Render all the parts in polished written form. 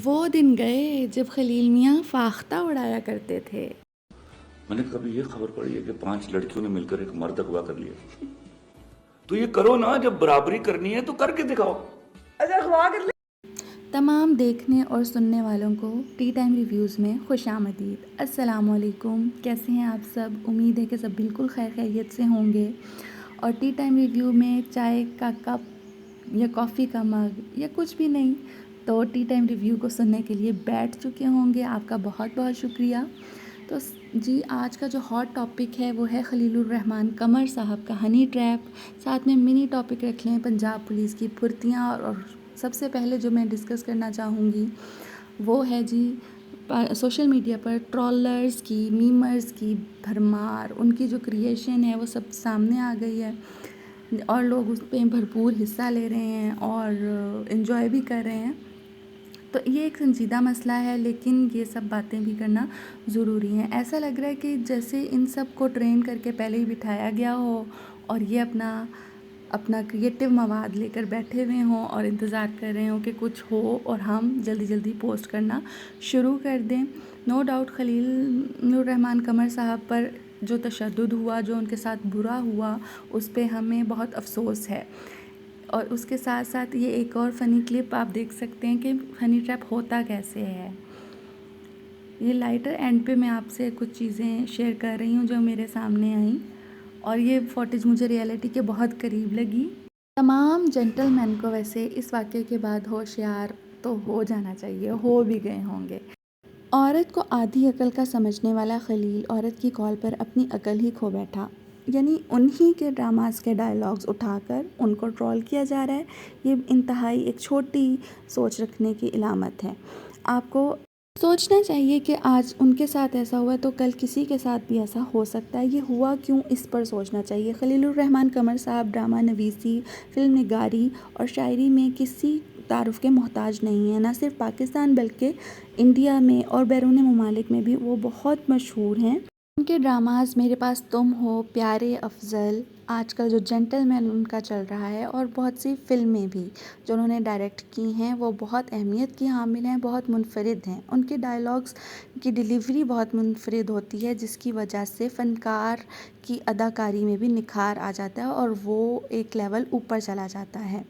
وہ دن گئے جب خلیل میاں فاختہ اڑایا کرتے تھے۔ میں نے کبھی یہ خبر پڑھی ہے کہ 5 لڑکیوں نے مل کر ایک مرد اغوا کر لیا؟ تو یہ کرو نا، جب برابری کرنی ہے تو کر کے دکھاؤ۔ اچھا اغوا کر لیا۔ تمام دیکھنے اور سننے والوں کو ٹی ٹائم ریویوز میں خوش آمدید۔ السلام علیکم، کیسے ہیں آپ سب؟ امید ہے کہ سب بالکل خیر خیریت سے ہوں گے، اور ٹی ٹائم ریویو میں چائے کا کپ یا کافی کا مگ یا کچھ بھی نہیں تو ٹی ٹائم ریویو کو سننے کے لیے بیٹھ چکے ہوں گے۔ آپ کا بہت بہت شکریہ۔ تو جی، آج کا جو ہاٹ ٹاپک ہے وہ ہے خلیل الرحمن قمر صاحب کا ہنی ٹریپ۔ ساتھ میں منی ٹاپک رکھ لیں پنجاب پولیس کی پھرتیاں، اور سب سے پہلے جو میں ڈسکس کرنا چاہوں گی وہ ہے جی سوشل میڈیا پر ٹرولرز کی، میمرز کی بھرمار، ان کی جو کریشن ہے وہ سب سامنے آ گئی ہے، اور لوگ اس پہ بھرپور حصہ لے رہے ہیں اور انجوائے بھی کر رہے ہیں۔ تو یہ ایک سنجیدہ مسئلہ ہے، لیکن یہ سب باتیں بھی کرنا ضروری ہیں۔ ایسا لگ رہا ہے کہ جیسے ان سب کو ٹرین کر کے پہلے ہی بٹھایا گیا ہو، اور یہ اپنا کریٹیو مواد لے کر بیٹھے ہوئے ہوں اور انتظار کر رہے ہوں کہ کچھ ہو اور ہم جلدی جلدی پوسٹ کرنا شروع کر دیں۔ نو ڈاؤٹ خلیل الرحمن قمر صاحب پر جو تشدد ہوا، جو ان کے ساتھ برا ہوا، اس پہ ہمیں بہت افسوس ہے، اور اس کے ساتھ ساتھ یہ ایک اور فنی کلپ آپ دیکھ سکتے ہیں کہ ہنی ٹریپ ہوتا کیسے ہے۔ یہ لائٹر اینڈ پہ میں آپ سے کچھ چیزیں شیئر کر رہی ہوں جو میرے سامنے آئیں، اور یہ فوٹیج مجھے ریئلٹی کے بہت قریب لگی۔ تمام جینٹل مین کو ویسے اس واقعے کے بعد ہوشیار تو ہو جانا چاہیے، ہو بھی گئے ہوں گے۔ عورت کو آدھی عقل کا سمجھنے والا خلیل عورت کی کال پر اپنی عقل ہی کھو بیٹھا، یعنی انہی کے ڈراماز کے ڈائلاگز اٹھا کر ان کو ٹرول کیا جا رہا ہے۔ یہ انتہائی ایک چھوٹی سوچ رکھنے کی علامت ہے۔ آپ کو سوچنا چاہیے کہ آج ان کے ساتھ ایسا ہوا تو کل کسی کے ساتھ بھی ایسا ہو سکتا ہے۔ یہ ہوا کیوں، اس پر سوچنا چاہیے۔ خلیل الرحمن قمر صاحب ڈرامہ نویسی، فلم نگاری اور شاعری میں کسی تعارف کے محتاج نہیں ہیں۔ نہ صرف پاکستان بلکہ انڈیا میں اور بیرون ممالک میں بھی وہ بہت مشہور ہیں۔ ان کے ڈراماز میرے پاس تم ہو، پیارے افضل، آج کل جو جینٹل مین ان کا چل رہا ہے، اور بہت سی فلمیں بھی جو انہوں نے ڈائریکٹ کی ہیں وہ بہت اہمیت کی حامل ہیں، بہت منفرد ہیں۔ ان کے ڈائلاگز کی ڈیلیوری بہت منفرد ہوتی ہے، جس کی وجہ سے فنکار کی اداکاری میں بھی نکھار آ جاتا ہے اور وہ ایک لیول اوپر چلا جاتا ہے۔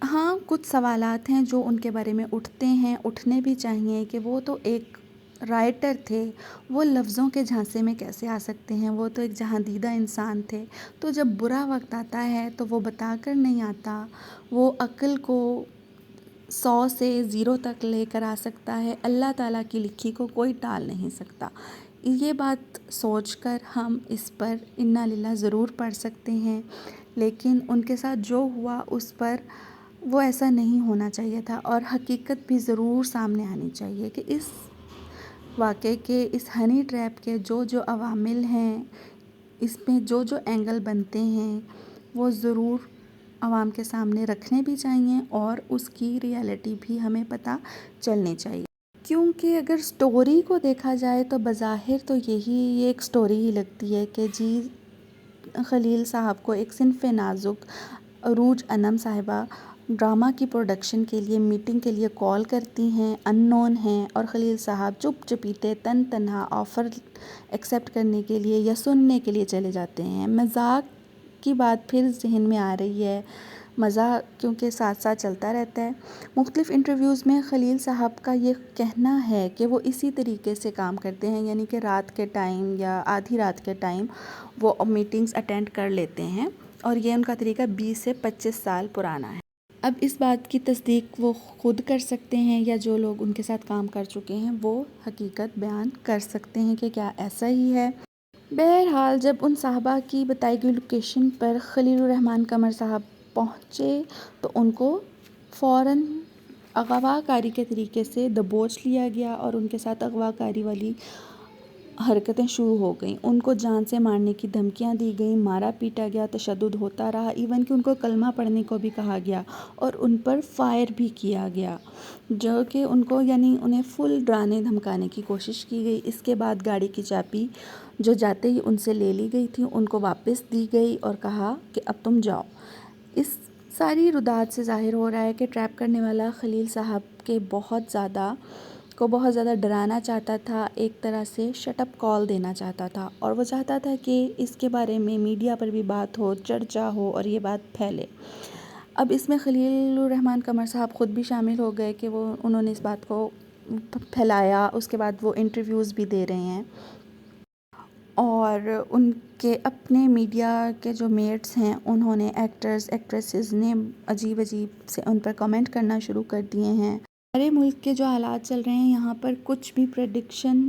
ہاں، کچھ سوالات ہیں جو ان کے بارے میں اٹھتے ہیں، اٹھنے بھی چاہیے، کہ وہ تو ایک رائٹر تھے، وہ لفظوں کے جھانسے میں کیسے آ سکتے ہیں؟ وہ تو ایک جہاں دیدہ انسان تھے۔ تو جب برا وقت آتا ہے تو وہ بتا کر نہیں آتا، وہ عقل کو 100 سے 0 تک لے کر آ سکتا ہے۔ اللہ تعالیٰ کی لکھی کو کوئی ٹال نہیں سکتا۔ یہ بات سوچ کر ہم اس پر انا للہ ضرور پڑھ سکتے ہیں، لیکن ان کے ساتھ جو ہوا اس پر وہ ایسا نہیں ہونا چاہیے تھا، اور حقیقت بھی ضرور سامنے آنی چاہیے کہ اس واقعے کے، اس ہنی ٹریپ کے جو جو عوامل ہیں، اس میں جو جو اینگل بنتے ہیں، وہ ضرور عوام کے سامنے رکھنے بھی چاہیے، اور اس کی ریئلٹی بھی ہمیں پتہ چلنی چاہیے۔ کیونکہ اگر سٹوری کو دیکھا جائے تو بظاہر تو یہ ایک سٹوری ہی لگتی ہے کہ جی خلیل صاحب کو ایک صنف نازک عروج انم صاحبہ ڈرامہ کی پروڈکشن کے لیے میٹنگ کے لیے کال کرتی ہیں، ان نون ہیں، اور خلیل صاحب چپ چپیتے تنہا آفر ایکسیپٹ کرنے کے لیے یا سننے کے لیے چلے جاتے ہیں۔ مذاق کی بات پھر ذہن میں آ رہی ہے، مزہ کیونکہ ساتھ ساتھ چلتا رہتا ہے۔ مختلف انٹرویوز میں خلیل صاحب کا یہ کہنا ہے کہ وہ اسی طریقے سے کام کرتے ہیں، یعنی کہ رات کے ٹائم یا آدھی رات کے ٹائم وہ میٹنگز اٹینڈ کر لیتے ہیں، اور یہ ان کا طریقہ 20 سے 25 سال پرانا ہے۔ اب اس بات کی تصدیق وہ خود کر سکتے ہیں، یا جو لوگ ان کے ساتھ کام کر چکے ہیں وہ حقیقت بیان کر سکتے ہیں کہ کیا ایسا ہی ہے۔ بہرحال جب ان صاحبہ کی بتائی گئی لوکیشن پر خلیل الرحمن قمر صاحب پہنچے تو ان کو فوراً اغوا کاری کے طریقے سے دبوچ لیا گیا، اور ان کے ساتھ اغوا کاری والی حرکتیں شروع ہو گئیں۔ ان کو جان سے مارنے کی دھمکیاں دی گئیں، مارا پیٹا گیا، تشدد ہوتا رہا، ایون کہ ان کو کلمہ پڑھنے کو بھی کہا گیا، اور ان پر فائر بھی کیا گیا، جو کہ ان کو یعنی انہیں فل ڈرانے دھمکانے کی کوشش کی گئی۔ اس کے بعد گاڑی کی چابی جو جاتے ہی ان سے لے لی گئی تھی، ان کو واپس دی گئی اور کہا کہ اب تم جاؤ۔ اس ساری رداد سے ظاہر ہو رہا ہے کہ ٹریپ کرنے والا خلیل صاحب کے بہت زیادہ ڈرانا چاہتا تھا، ایک طرح سے شٹ اپ کال دینا چاہتا تھا، اور وہ چاہتا تھا کہ اس کے بارے میں میڈیا پر بھی بات ہو، چرچا ہو اور یہ بات پھیلے۔ اب اس میں خلیل الرحمن قمر صاحب خود بھی شامل ہو گئے کہ انہوں نے اس بات کو پھیلایا، اس کے بعد وہ انٹرویوز بھی دے رہے ہیں، اور ان کے اپنے میڈیا کے جو میٹس ہیں انہوں نے ایکٹرز ایکٹریسز نے عجیب سے ان پر کمنٹ کرنا شروع کر دیے ہیں۔ ہمارے ملک کے جو حالات چل رہے ہیں یہاں پر کچھ بھی پریڈکشن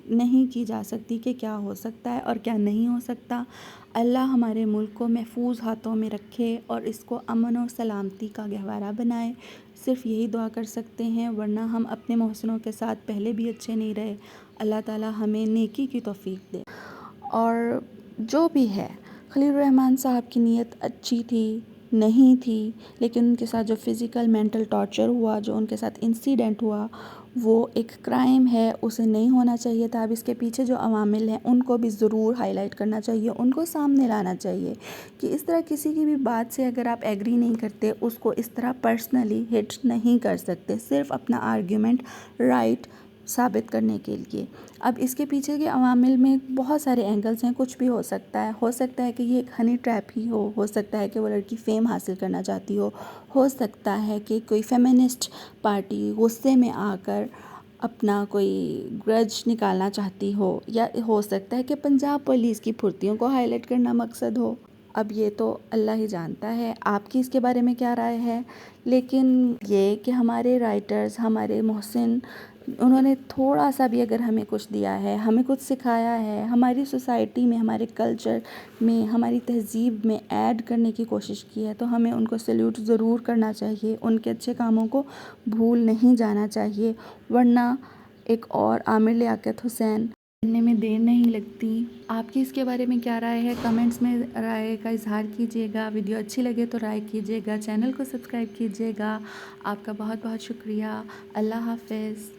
نہیں کی جا سکتی کہ کیا ہو سکتا ہے اور کیا نہیں ہو سکتا۔ اللہ ہمارے ملک کو محفوظ ہاتھوں میں رکھے اور اس کو امن و سلامتی کا گہوارہ بنائے، صرف یہی دعا کر سکتے ہیں، ورنہ ہم اپنے محسنوں کے ساتھ پہلے بھی اچھے نہیں رہے۔ اللہ تعالی ہمیں نیکی کی توفیق دے۔ اور جو بھی ہے، خلیل الرحمن صاحب کی نیت اچھی تھی نہیں تھی، لیکن ان کے ساتھ جو فزیکل مینٹل ٹارچر ہوا، جو ان کے ساتھ انسیڈنٹ ہوا، وہ ایک کرائم ہے، اسے نہیں ہونا چاہیے تھا۔ اب اس کے پیچھے جو عوامل ہیں ان کو بھی ضرور ہائی لائٹ کرنا چاہیے، ان کو سامنے لانا چاہیے کہ اس طرح کسی کی بھی بات سے اگر آپ ایگری نہیں کرتے، اس کو اس طرح پرسنلی ہٹ نہیں کر سکتے، صرف اپنا آرگیومنٹ رائٹ ثابت کرنے کے لیے۔ اب اس کے پیچھے کے عوامل میں بہت سارے اینگلز ہیں، کچھ بھی ہو سکتا ہے کہ یہ ایک ہنی ٹریپ ہی ہو سکتا ہے کہ وہ لڑکی فیم حاصل کرنا چاہتی ہو سکتا ہے کہ کوئی فیمنسٹ پارٹی غصے میں آ کر اپنا کوئی گرج نکالنا چاہتی ہو، یا ہو سکتا ہے کہ پنجاب پولیس کی پھرتیوں کو ہائی لائٹ کرنا مقصد ہو۔ اب یہ تو اللہ ہی جانتا ہے آپ کی اس کے بارے میں کیا رائے ہے، لیکن یہ کہ ہمارے رائٹرز، ہمارے محسن، انہوں نے تھوڑا سا بھی اگر ہمیں کچھ دیا ہے، ہمیں کچھ سکھایا ہے، ہماری سوسائٹی میں، ہمارے کلچر میں، ہماری تہذیب میں ایڈ کرنے کی کوشش کی ہے، تو ہمیں ان کو سیلیوٹ ضرور کرنا چاہیے، ان کے اچھے کاموں کو بھول نہیں جانا چاہیے، ورنہ ایک اور عامر لیاقت حسین بننے میں دیر نہیں لگتی۔ آپ کی اس کے بارے میں کیا رائے ہے؟ کمنٹس میں رائے کا اظہار کیجیے گا۔ ویڈیو اچھی لگے تو لائک کیجیے گا، چینل کو سبسکرائب کیجیے گا۔ آپ کا بہت بہت شکریہ۔ اللہ حافظ۔